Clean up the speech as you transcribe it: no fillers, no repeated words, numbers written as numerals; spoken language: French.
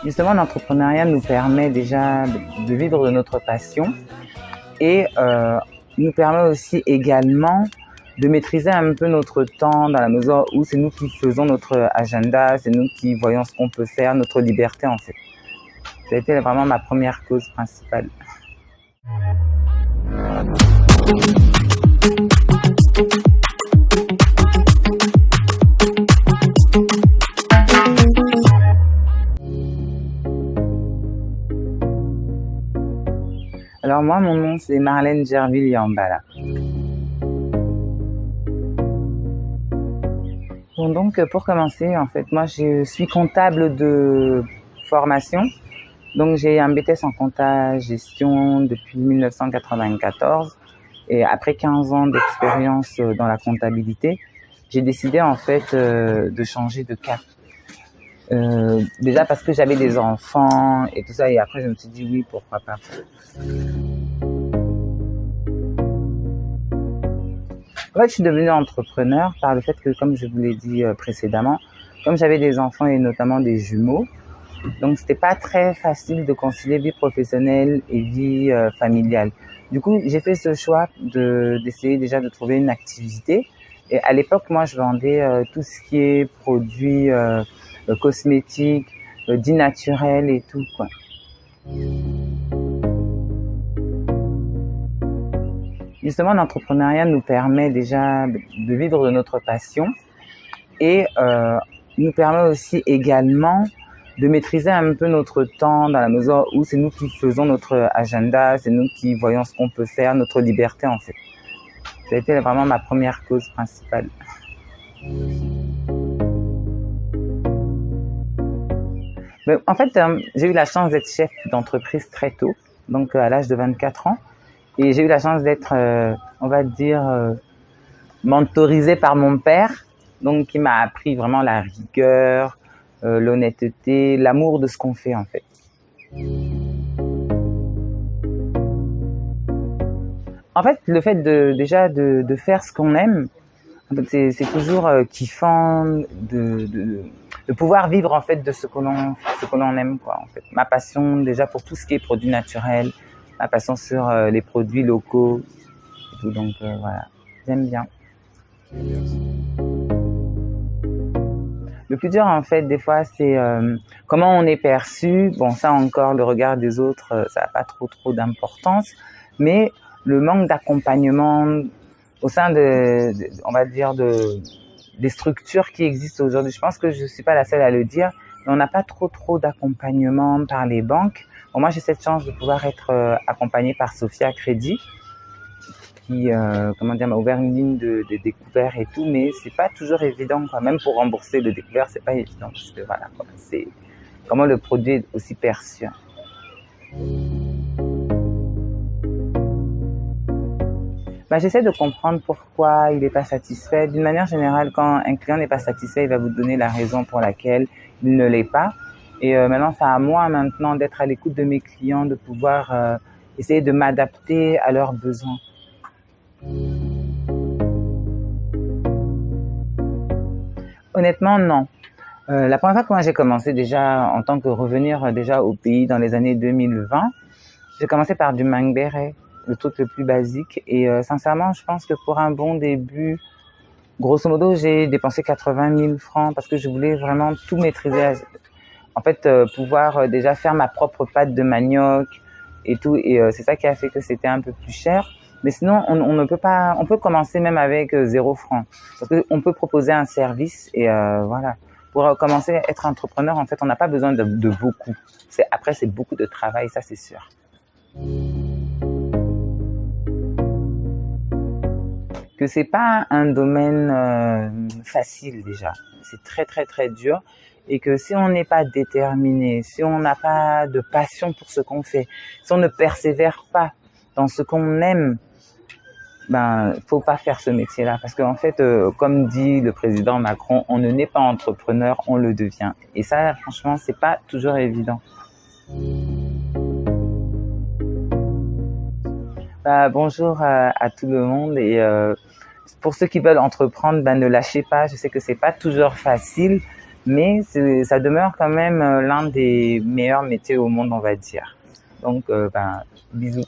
Justement, l'entrepreneuriat nous permet déjà de vivre de notre passion et nous permet aussi également de maîtriser un peu notre temps dans la mesure où c'est nous qui faisons notre agenda, c'est nous qui voyons ce qu'on peut faire, notre liberté en fait. Ça a été vraiment ma première cause principale. Alors moi, mon nom c'est Marlène Gerville-Yambala. Bon, donc pour commencer, en fait, moi je suis comptable de formation. Donc j'ai un BTS en compta gestion depuis 1994 et après 15 ans d'expérience dans la comptabilité, j'ai décidé en fait de changer de cap. Déjà parce que j'avais des enfants et tout ça et après je me suis dit oui, pourquoi pas. En fait, je suis devenue entrepreneur par le fait que, comme je vous l'ai dit précédemment, comme j'avais des enfants et notamment des jumeaux, donc c'était pas très facile de concilier vie professionnelle et vie familiale. Du coup, j'ai fait ce choix d'essayer déjà de trouver une activité. Et à l'époque, moi, je vendais tout ce qui est produits cosmétiques, dits naturels et tout, quoi. Justement, l'entrepreneuriat nous permet déjà de vivre de notre passion et nous permet aussi également de maîtriser un peu notre temps dans la mesure où c'est nous qui faisons notre agenda, c'est nous qui voyons ce qu'on peut faire, notre liberté en fait. Ça a été vraiment ma première cause principale. Mais en fait, j'ai eu la chance d'être chef d'entreprise très tôt, donc à l'âge de 24 ans. Et j'ai eu la chance d'être, on va dire, mentorisée par mon père, donc qui m'a appris vraiment la rigueur, l'honnêteté, l'amour de ce qu'on fait en fait. En fait, le fait de faire ce qu'on aime, en fait, c'est toujours kiffant de pouvoir vivre en fait de ce que l'on aime quoi. En fait, ma passion déjà pour tout ce qui est produits naturels, ma passion sur les produits locaux et tout, donc voilà, j'aime bien. Le plus dur en fait des fois c'est comment on est perçu. Bon, ça encore le regard des autres ça n'a pas trop d'importance, mais le manque d'accompagnement au sein on va dire des structures qui existent aujourd'hui. Je pense que je suis pas la seule à le dire, mais on n'a pas trop d'accompagnement par les banques. Bon, moi, j'ai cette chance de pouvoir être accompagnée par Sophia Crédit, qui, m'a ouvert une ligne de découvert et tout, mais c'est pas toujours évident, quoi. Même pour rembourser le découvert, c'est pas évident, parce que voilà, quoi, c'est comment le produit est aussi perçu. J'essaie de comprendre pourquoi il n'est pas satisfait. D'une manière générale, quand un client n'est pas satisfait, il va vous donner la raison pour laquelle il ne l'est pas. Et maintenant, c'est à moi maintenant d'être à l'écoute de mes clients, de pouvoir essayer de m'adapter à leurs besoins. Honnêtement, non. La première fois que moi j'ai commencé déjà en tant que revenir déjà au pays dans les années 2020, j'ai commencé par du Mangbere, le truc le plus basique. Et sincèrement, je pense que pour un bon début, grosso modo, j'ai dépensé 80 000 francs parce que je voulais vraiment tout maîtriser. En fait, pouvoir déjà faire ma propre pâte de manioc et tout. Et c'est ça qui a fait que c'était un peu plus cher. Mais sinon, on ne peut pas. On peut commencer même avec 0 francs. Parce qu'on peut proposer un service et voilà. Pour commencer à être entrepreneur, en fait, on n'a pas besoin de beaucoup. Après, c'est beaucoup de travail, ça c'est sûr. Que c'est pas un domaine facile déjà. C'est très dur. Et que si on n'est pas déterminé, si on n'a pas de passion pour ce qu'on fait, si on ne persévère pas dans ce qu'on aime, faut pas faire ce métier-là. Parce qu'en fait, comme dit le président Macron, on ne naît pas entrepreneur, on le devient. Et ça, franchement, c'est pas toujours évident. Bonjour à tout le monde et pour ceux qui veulent entreprendre, ben, ne lâchez pas. Je sais que c'est pas toujours facile, mais ça demeure quand même l'un des meilleurs métiers au monde, on va dire. Donc, ben, bisous.